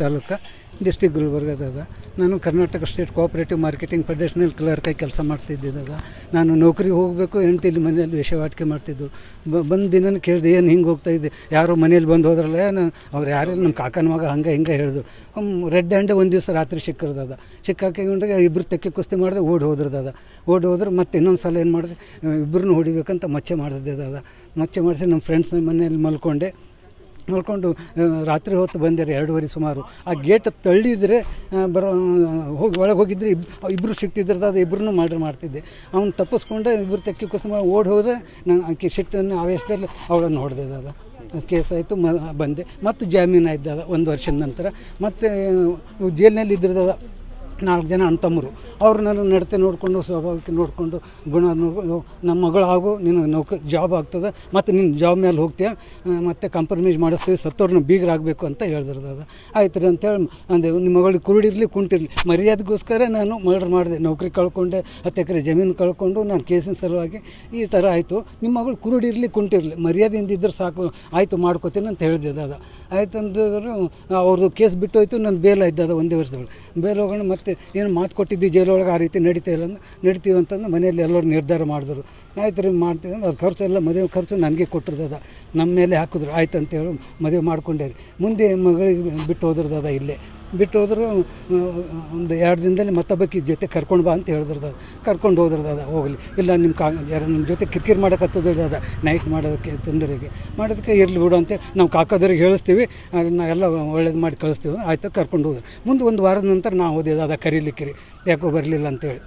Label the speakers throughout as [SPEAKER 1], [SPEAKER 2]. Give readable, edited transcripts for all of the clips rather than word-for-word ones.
[SPEAKER 1] Taluk district ಗುಲ್ಬರ್ಗದಾಗ ನಾನು Karnataka state cooperative marketing ಫೆಡರೇಷನಲ್ಲಿ ಕ್ಲರ್ಕಾಗಿ ಕೆಲಸ ಮಾಡ್ತಿದ್ದಿದ್ದಾಗ ನಾನು ನೌಕರಿಗೆ ಹೋಗಬೇಕು ಹೆಂಡ್ತಿಲಿ ಮನೆಯಲ್ಲಿ ವೇಷವಾಟಿಕೆ ಮಾಡ್ತಿದ್ದು. ಬಂದು ದಿನ ಕೇಳಿದೆ, ಏನು ಹಿಂಗೆ ಹೋಗ್ತಾಯಿದ್ದೆ, ಯಾರೋ ಮನೇಲಿ ಬಂದು ಹೋದ್ರಲ್ಲ, ಅವ್ರು ಯಾರೆಲ್ಲ ನಮ್ಮ ಕಾಕನ ಮಗ ಹಂಗೆ ಹಿಂಗೆ ಹೇಳಿದ್ರು. ರೆಡ್ ಹ್ಯಾಂಡೆ ಒಂದು ದಿವಸ ರಾತ್ರಿ ಸಿಕ್ಕಿರ್ದದ. ಸಿಕ್ಕಾಕೊಂಡಾಗ ಇಬ್ಬರು ತೆಕ್ಕೆ ಕುಸ್ತಿ ಮಾಡಿದೆ, ಓಡಿ ಹೋದ್ರೆ ಮತ್ತೆ ಇನ್ನೊಂದು ಸಲ ಏನು ಮಾಡಿದೆ, ಇಬ್ಬರನ್ನ ಹೊಡಿಬೇಕಂತ ಮಚ್ಚೆ ಮಾಡಿದೆ. ಮಚ್ಚೆ ಮಾಡಿಸಿ ನಮ್ಮ ಫ್ರೆಂಡ್ಸ್ ಮನೆಯಲ್ಲಿ ಮಲ್ಕೊಂಡು ರಾತ್ರಿ ಹೊತ್ತು ಬಂದಿರಿ 2:30 ಸುಮಾರು. ಆ ಗೇಟ್ ತಳ್ಳಿದರೆ ಒಳಗೆ ಹೋಗಿದ್ರೆ ಇಬ್ಬರು ಸಿಕ್ತಿದ್ರದ, ಅದು ಇಬ್ಬರನ್ನೂ ಮಾಡ್ತಿದ್ದೆ. ಅವ್ನು ತಪ್ಪಿಸ್ಕೊಂಡೆ, ಇಬ್ಬರು ತೆಕ್ಕಿ ಕುಸ್ತು ಓಡಿ ಹೋದೆ. ನಾನು ಆಕೆ ಸಿಟ್ಟನ್ನು ಆವೇಶದಲ್ಲಿ ಅವಳನ್ನು ಹೊಡೆದಿದ್ದ. ಕೇಸ್ ಆಯಿತು, ಬಂದೆ. ಮತ್ತು ಜಾಮೀನು ಆಯ್ತದ 1 ವರ್ಷದ ನಂತರ. ಮತ್ತು ಜೈಲಿನಲ್ಲಿ ಇದ್ದಿರ್ತದ 4 ಜನ ಅಣ್ತಮ್ಮರು. ಅವರು ನನ್ನ ನಡತೆ ನೋಡಿಕೊಂಡು, ಸ್ವಾಭಾವಿಕ ನೋಡಿಕೊಂಡು, ಗುಣ ನೋಡ್ಕೊಂಡು, ನಮ್ಮ ಮಗಳು ಆಗು, ನಿನ್ನ ನೌಕರಿ ಜಾಬ್ ಆಗ್ತದೆ, ಮತ್ತು ನಿನ್ನ ಜಾಬ್ ಮೇಲೆ ಹೋಗ್ತೀಯ, ಮತ್ತು ಕಾಂಪ್ರಮೈಸ್ ಮಾಡಿಸ್ತೀವಿ, ಸತ್ತವ್ರನ್ನ ಬೀಗರಾಗಬೇಕು ಅಂತ ಹೇಳಿದ್ರದ. ಆಯ್ತು ರೀ ಅಂತೇಳಿ ಅಂದೆ. ನಿಮ್ಮ ಮಗಳಿಗೆ ಕುರುಡಿರಲಿ ಕುಂಟಿರಲಿ, ಮರ್ಯಾದೆಗೋಸ್ಕರ ನಾನು ಮರ್ಡರ್ ಮಾಡಿದೆ. ನೌಕರಿ ಕಳ್ಕೊಂಡೆ, 10 ಎಕರೆ ಜಮೀನು ಕಳ್ಕೊಂಡು ನಾನು ಕೇಸಿನ ಸಲುವಾಗಿ ಈ ಥರ ಆಯಿತು. ನಿಮ್ಮ ಮಗಳು ಕುರುಡಿರಲಿ ಕುಂಟಿರಲಿ, ಮರ್ಯಾದೆಯಿಂದ ಇದ್ದರೆ ಸಾಕು, ಆಯಿತು ಮಾಡ್ಕೋತೀನಿ ಅಂತ ಹೇಳಿದೆ. ಆಯ್ತಂದ್ರೆ ಅವ್ರದ್ದು ಕೇಸ್ ಬಿಟ್ಟು ಹೋಯ್ತು. ನನ್ನ ಬೇಲ್ ಇದ್ದದ 1 ವರ್ಷದೊಳಗೆ. ಬೇಲ್ ಹೋಗೋಣ, ಮತ್ತು ಏನು ಮಾತು ಕೊಟ್ಟಿದ್ದು ಜೈಲೊಳಗೆ ಆ ರೀತಿ ನಡೀತೀವಿ ಅಂತಂದು ಮನೆಯಲ್ಲಿ ಎಲ್ಲರೂ ನಿರ್ಧಾರ ಮಾಡಿದ್ರು. ಆಯ್ತು ರೀ ಮಾಡ್ತೀವಿ ಅಂದ್ರೆ ಅದು ಖರ್ಚು ಎಲ್ಲ ಮದುವೆ ಖರ್ಚು ನನಗೆ ಕೊಟ್ಟಿರ್ತದ, ನಮ್ಮ ಮೇಲೆ ಹಾಕಿದ್ರು. ಆಯ್ತು ಅಂತೇಳಿ ಮದುವೆ ಮಾಡ್ಕೊಂಡೆ ರೀ. ಮುಂದೆ ಮಗಳಿಗೆ ಬಿಟ್ಟು ಹೋದ್ರದದ. ಇಲ್ಲೇ ಬಿಟ್ಟು ಹೋದ್ರು. 1-2 ದಿನದಲ್ಲಿ ಮತ್ತೊಬ್ಬಕ್ಕೆ ಜೊತೆ ಕರ್ಕೊಂಡು ಬಾ ಅಂತ ಹೇಳಿದ್ರದ. ಕರ್ಕೊಂಡು ಹೋದ್ರದದ. ಹೋಗಲಿ, ಇಲ್ಲ ನಿಮ್ಮ ಜೊತೆ ಕಿರಿಕಿರಿ ಮಾಡೋಕತ್ತದ, ನೈಟ್ ಮಾಡೋದಕ್ಕೆ ತೊಂದರೆಗೆ ಮಾಡೋದಕ್ಕೆ ಇರಲಿ ಬಿಡು ಅಂತೇಳಿ ನಾವು ಕಾಕೋದವ್ರಿಗೆ ಹೇಳಿಸ್ತೀವಿ, ಎಲ್ಲ ಒಳ್ಳೇದು ಮಾಡಿ ಕಳಿಸ್ತೀವಿ. ಆಯ್ತು ಕರ್ಕೊಂಡು ಹೋದ್ರೆ. ಮುಂದೆ 1 ವಾರದ ನಂತರ ನಾವು ಹೋದೆ ಕರೀಲಿಕ್ಕೆ ಯಾಕೋ ಬರಲಿಲ್ಲ ಅಂತೇಳಿ.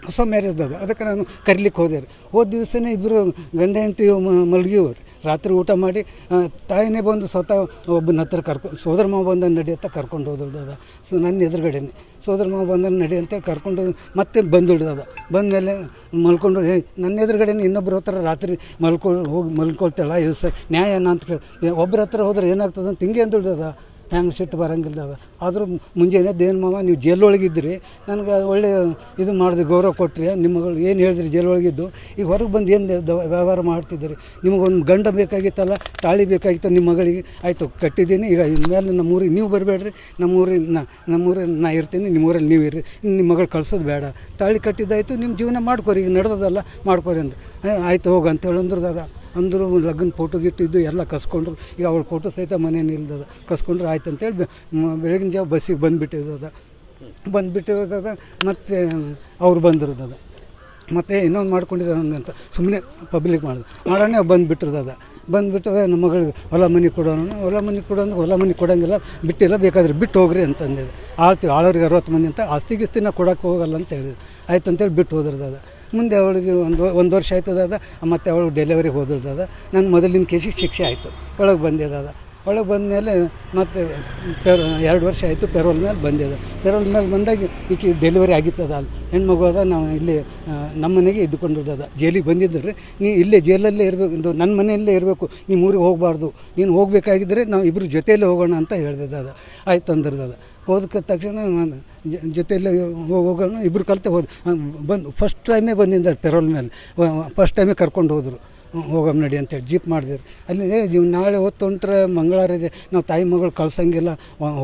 [SPEAKER 1] ಹೊಸ ಮ್ಯಾರೇಜ್ ಅದು, ಅದಕ್ಕೆ ನಾನು ಕರೀಲಿಕ್ಕೆ ಹೋದೆ ರೀ. ಹೋದ ದಿವಸನೇ ಇಬ್ಬರು ಗಂಡ ಹೆಂಡತಿ ಮಲಗಿವ್ರು. ರಾತ್ರಿ ಊಟ ಮಾಡಿ ತಾಯಿನೇ ಬಂದು ಸ್ವತಃ ಒಬ್ಬನ ಹತ್ರ ಸೋದರ ಮಾವ ಬಂದನ್ನು ನಡಿ ಅಂತ ಕರ್ಕೊಂಡು ಹೋದ್ರದ. ಸೊ ನನ್ನ ಎದುರುಗಡೆನೆ ಸೋದರ ಮಾವ ಬಂದನ್ನು ನಡಿ ಅಂತೇಳಿ ಕರ್ಕೊಂಡು ಮತ್ತೆ ಬಂದುಬಿಡ್ದದ. ಬಂದಮೇಲೆ ಮಲ್ಕೊಂಡು ನನ್ನ ಎದುರುಗಡೆನೇ ಇನ್ನೊಬ್ಬರ ಹತ್ರ ರಾತ್ರಿ ಹೋಗಿ ಮಲ್ಕೊಳ್ತಾಳ. ಇದು ಸರ್ ನ್ಯಾಯ ಅಂತ ಕೇಳಿ ಒಬ್ಬರ ಹತ್ರ ಹೋದ್ರೆ ಏನಾಗ್ತದೆ ಅಂತ ಹಿಂಗೆ ಅಂದುಬಿಡ್ದದ. ಹ್ಯಾಂಗೆ ಸಿಟ್ಟು ಬರೋಂಗಿಲ್ಲದ. ಆದರೂ ಮುಂಜಾನೆ ಏನು ಮಾವ ನೀವು ಜೈಲೊಳಗಿದ್ದಿರಿ, ನನಗೆ ಒಳ್ಳೆಯ ಇದು ಮಾಡಿದ್ರಿ, ಗೌರವ ಕೊಟ್ಟರೆ, ನಿಮ್ಮಗಳು ಏನು ಹೇಳಿದ್ರಿ ಜೈಲೊಳಗಿದ್ದು, ಈಗ ಹೊರಗೆ ಬಂದು ಏನು ವ್ಯವಹಾರ ಮಾಡ್ತಿದ್ದೀರಿ, ನಿಮಗೊಂದು ಗಂಡ ಬೇಕಾಗಿತ್ತಲ್ಲ, ತಾಳಿ ಬೇಕಾಗಿತ್ತು ನಿಮ್ಮ ಮಗಳಿಗೆ, ಆಯಿತು ಕಟ್ಟಿದ್ದೀನಿ, ಈಗ ಇನ್ಮೇಲೆ ನಮ್ಮೂರಿಗೆ ನೀವು ಬರಬೇಡ್ರಿ, ನಮ್ಮೂರಲ್ಲಿ ನಾ ಇರ್ತೀನಿ, ನಿಮ್ಮೂರಲ್ಲಿ ನೀವು ಇರ್ರಿ, ನಿಮ್ಮ ಮಗಳು ಕಳ್ಸೋದು ಬೇಡ, ತಾಳಿ ಕಟ್ಟಿದ್ದಾಯಿತು, ನಿಮ್ಮ ಜೀವನ ಮಾಡ್ಕೊರಿ, ಈಗ ನಡೆದದಲ್ಲ ಮಾಡ್ಕೊರಿ ಅಂದು. ಆಯಿತು ಹೋಗು ಅಂತೇಳಿ ಅಂದರು. ಲಗ್ನ ಫೋಟೋ ಗಿಟ್ಟಿದ್ದು ಎಲ್ಲ ಕಸ್ಕೊಂಡ್ರು. ಈಗ ಅವಳ ಫೋಟೋ ಸಹಿತ ಮನೇಲಿ ಇಲ್ದದ. ಕಸ್ಕೊಂಡ್ರು. ಆಯ್ತು ಅಂತೇಳಿ ಬೆಳಗಿನ ಜಾವ ಬಸ್ಸಿಗೆ ಬಂದುಬಿಟ್ಟಿದ್ದದ. ಮತ್ತು ಅವ್ರು ಬಂದಿರೋದದ. ಮತ್ತು ಇನ್ನೊಂದು ಮಾಡ್ಕೊಂಡಿದ್ದಾರೆ ಅಂತ ಸುಮ್ಮನೆ ಪಬ್ಲಿಕ್ ಮಾಡೋಣ ಬಂದುಬಿಟ್ಟು ನಮ್ಮ ಮಗಳಿಗೆ ಹೊಲ ಮನೆ ಹೊಲ ಮನೆ ಕೊಡೋಂಗಿಲ್ಲ, ಬಿಟ್ಟಿಲ್ಲ, ಬೇಕಾದ್ರೆ ಬಿಟ್ಟು ಹೋಗ್ರಿ ಅಂತಂದಿದೆ. ಆಳವ್ರಿಗೆ 60 ಮಂದಿ ಅಂತ, ಆಸ್ತಿ ನಾ ಕೊಡೋಕ್ಕೆ ಹೋಗಲ್ಲ ಅಂತ ಹೇಳಿದ್ರು. ಆಯ್ತು ಅಂತೇಳಿ ಬಿಟ್ಟು ಹೋದ್ರದದ. ಮುಂದೆ ಅವಳಿಗೆ ಒಂದು ವರ್ಷ ಆಯ್ತದ. ಮತ್ತು ಅವಳು ಡೆಲಿವರಿಗೆ ಹೋದ್ರದದ. ನನ್ನ ಮೊದಲಿನ ಕೇಸಿಗೆ ಶಿಕ್ಷೆ ಆಯಿತು. ಒಳಗೆ ಬಂದಮೇಲೆ ಮತ್ತು 2 ವರ್ಷ ಆಯಿತು. ಪೆರೋಲ್ ಮೇಲೆ ಬಂದಾಗ ಈಕೆ ಡೆಲಿವರಿ ಆಗಿತ್ತದ. ಅಲ್ಲಿ ಹೆಣ್ಮಗು ಅದ. ನಾವು ಇಲ್ಲಿ ನಮ್ಮ ಮನೆಗೆ ಇದ್ದುಕೊಂಡಿದ್ದದ. ಜೈಲಿಗೆ ಬಂದಿದ್ದರೆ ನೀ ಇಲ್ಲೇ ಜೈಲಲ್ಲೇ ಇರಬೇಕು, ನನ್ನ ಮನೆಯಲ್ಲೇ ಇರಬೇಕು, ನೀವು ಊರಿಗೆ ಹೋಗಬಾರ್ದು, ನೀನು ಹೋಗಬೇಕಾಗಿದ್ದರೆ ನಾವು ಇಬ್ಬರು ಜೊತೆಯಲ್ಲೇ ಹೋಗೋಣ ಅಂತ ಹೇಳ್ದಿದ್ದದ. ಆಯ್ತು ಅಂದಿರ್ತದ. ಹೋದಕ್ಕೆ ತಕ್ಷಣ ಜೊತೆಯಲ್ಲೇ ಹೋಗೋಣ ಇಬ್ಬರು ಕಲಿತೆ ಬಂದು ಫಸ್ಟ್ ಟೈಮೇ ಬಂದಿದ್ದಾರೆ ಪೆರೋಲ್ ಮೇಲೆ. ಫಸ್ಟ್ ಟೈಮೇ ಕರ್ಕೊಂಡು ಹೋದರು. ಹೋಗಮ್ ನಡಿ ಅಂತೇಳಿ ಜೀಪ್ ಮಾಡಿದ್ರು. ಅಲ್ಲಿ ನಾಳೆ ಹೊತ್ತು ಹೊಂಟ್ರೆ ಮಂಗಳವಾರ ಇದೆ, ನಾವು ತಾಯಿ ಮಗಳು ಕಳ್ಸೋಂಗಿಲ್ಲ,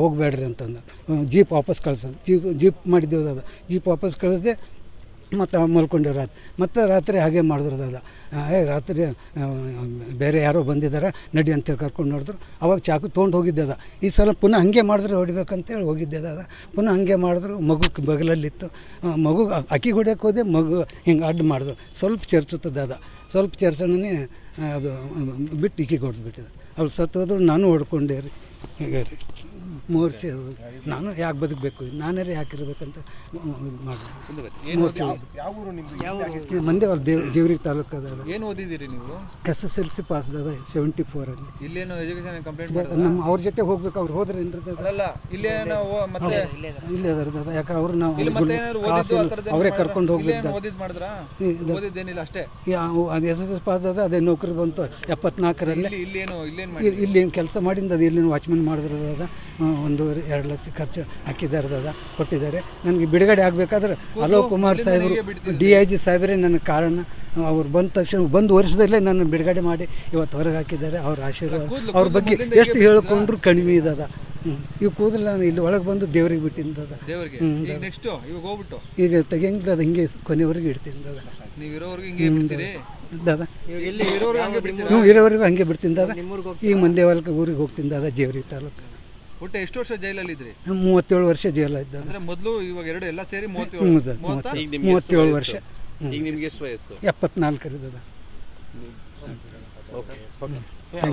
[SPEAKER 1] ಹೋಗಬೇಡ್ರಿ ಅಂತಂದು ಜೀಪ್ ವಾಪಸ್ ಜೀಪ್ ಮಾಡಿದ್ದೇವೆ. ಜೀಪ್ ವಾಪಸ್ ಕಳಿಸ್ದೆ. ಮತ್ತು ಮಲ್ಕೊಂಡಿರೋ ರಾತ್ರಿ ಹಾಗೆ ಮಾಡಿದ್ರದಲ್ಲ. ರಾತ್ರಿ ಬೇರೆ ಯಾರೋ ಬಂದಿದ್ದಾರೆ ನಡಿ ಅಂತೇಳಿ ಕರ್ಕೊಂಡು ನೋಡಿದ್ರು. ಅವಾಗ ಚಾಕು ತೊಗೊಂಡು ಹೋಗಿದ್ದದ. ಈ ಸಲ ಪುನಃ ಹಾಗೆ ಮಾಡಿದ್ರೆ ಹೊಡಿಬೇಕಂತೇಳಿ ಹೋಗಿದ್ದದ. ಪುನಃ ಹಾಗೆ ಮಾಡಿದ್ರು. ಮಗು ಬಗಲಲ್ಲಿತ್ತು. ಮಗು ಅಕ್ಕಿ ಹೊಡ್ಯಕ್ಕೆ ಹೋದೆ. ಮಗು ಹಿಂಗೆ ಅಡ್ಡು ಮಾಡಿದ್ರು. ಸ್ವಲ್ಪ ಚರ್ಚುತ್ತದೆ. ಸ್ವಲ್ಪ ಚರ್ಚನೇ ಅದು ಬಿಟ್ಟು ಇಕ್ಕಿಗೆ ಹೊಡೆದ್ಬಿಟ್ಟಿದೆ. ಅವ್ಳು ಸತ್ತು ಹೋದ್ರು. ನಾನು ಹೊಡ್ಕೊಂಡೆ ರೀ. ಹೀಗೆ ರೀ ಮೂರ್ಛೆ. ನಾನು ಯಾಕೆ ಬದುಕಬೇಕು, ನಾನೇ ಯಾಕಿರ್ಬೇಕಂತ ಮಾಡಿದೆ. ಮಂದಿ ಅವ್ರ ಜೇವರಿಗೆ ತಾಲೂಕು ಅದ.
[SPEAKER 2] ಏನು ಓದಿದ್ದೀರಿ ನೀವು?
[SPEAKER 1] SSLC ಪಾಸ್ ಅದ 74ಅಲ್ಲಿ.
[SPEAKER 2] ಇಲ್ಲೇನು ಎಜುಕೇಶನ್ ಕಂಪ್ಲೇಂಟ್
[SPEAKER 1] ನಮ್ಮ ಅವ್ರ ಜೊತೆ ಹೋಗ್ಬೇಕು. ಅವ್ರು ಹೋದ್ರೆ
[SPEAKER 2] ಇಲ್ಲೇ
[SPEAKER 1] ಅದರದ. ಯಾಕೆ ಅವ್ರು ನಾವು ಅವರೇ ಕರ್ಕೊಂಡು ಹೋಗ್ಬೇಕು. ಅದು SSLC ಪಾಸ್ ಅದ. ಅದೇ ನೌಕರಿ ಬಂತು 74ರಲ್ಲಿ. ಇಲ್ಲಿ ಕೆಲಸ ಮಾಡಿಂದ ಅದು ಇಲ್ಲಿನ ವಾಚ್ಮೆನ್ ಮಾಡಿದ್ರದ. 1.5 ಲಕ್ಷ ಖರ್ಚು ಹಾಕಿದಾರದ ಕೊಟ್ಟಿದ್ದಾರೆ. ನನಗೆ ಬಿಡುಗಡೆ ಆಗಬೇಕಾದ್ರೆ ಅಲೋಕ್ ಕುಮಾರ್ ಸಾಹೇಬರು DIG ಸಾಹೇಬರೇ ನನಗೆ ಕಾರಣ. ಅವ್ರು ಬಂದ ತಕ್ಷಣ ಒಂದು ವರ್ಷದಲ್ಲೇ ನನ್ನ ಬಿಡುಗಡೆ ಮಾಡಿ ಇವತ್ತು ಹೊರಗೆ ಹಾಕಿದ್ದಾರೆ. ಅವ್ರ ಆಶೀರ್ವಾದ ಅವ್ರ ಬಗ್ಗೆ ಎಷ್ಟು ಹೇಳ್ಕೊಂಡ್ರು ಕಡಿಮೆ ಇದ್ದದ. ಇವು ಕೂದಲು ನಾನು ಇಲ್ಲಿ ಒಳಗೆ ಬಂದು ದೇವ್ರಿಗೆ ಬಿಟ್ಟಿದ್ದದ.
[SPEAKER 2] ದೇವರಿಗೆ ಈಗ ನೆಕ್ಸ್ಟ್ ಇವಾಗ ಹೋಗ್ಬಿಟ್ಟು
[SPEAKER 1] ಈಗ ತೆಗಿಯಂಗಿಲ್ಲ, ಅದು ಹಿಂಗೆ ಕೊನೆವರೆಗೆ ಇಡ್ತೀನಿ ದಾದ.
[SPEAKER 2] ನೀವು ಇರೋವರೆಗೆ ಹಿಂಗೆ ಬಿಡ್ತೀರಿ
[SPEAKER 1] ದಾದ
[SPEAKER 2] ಇಲ್ಲಿ ಇರೋವರೆಗೆ ಹಂಗೆ ಬಿಡ್ತೀರಾ?
[SPEAKER 1] ನೀವು ಇರೋವರೆಗೂ ಹಂಗೆ ಬಿಡ್ತೀನಿ ದಾದ. ಈಗ ಮಂಡ್ಯ ಹೊಲಕ್ಕೆ ಊರಿಗೆ ಹೋಗ್ತೀನಿ ದಾದ, ಜೇವರ್ಗಿ ತಾಲೂಕು.
[SPEAKER 2] ಒಟ್ಟು ಎಷ್ಟು ವರ್ಷ ಜೈಲಲ್ಲಿ ಇದ್ರಿ?
[SPEAKER 1] 37 ವರ್ಷ ಜೈಲ ಇದ್ದ.
[SPEAKER 2] ಅಂದ್ರೆ ಮೊದಲು ಇವಾಗ ಎರಡು ಎಲ್ಲ ಸೇರಿ
[SPEAKER 1] 37 ವರ್ಷ.
[SPEAKER 3] ಈಗ ನಿಮ್ಗೆ ಎಷ್ಟು ವಯಸ್ಸು?
[SPEAKER 1] 74 ಇದ್ದದ.
[SPEAKER 3] ಓಕೆ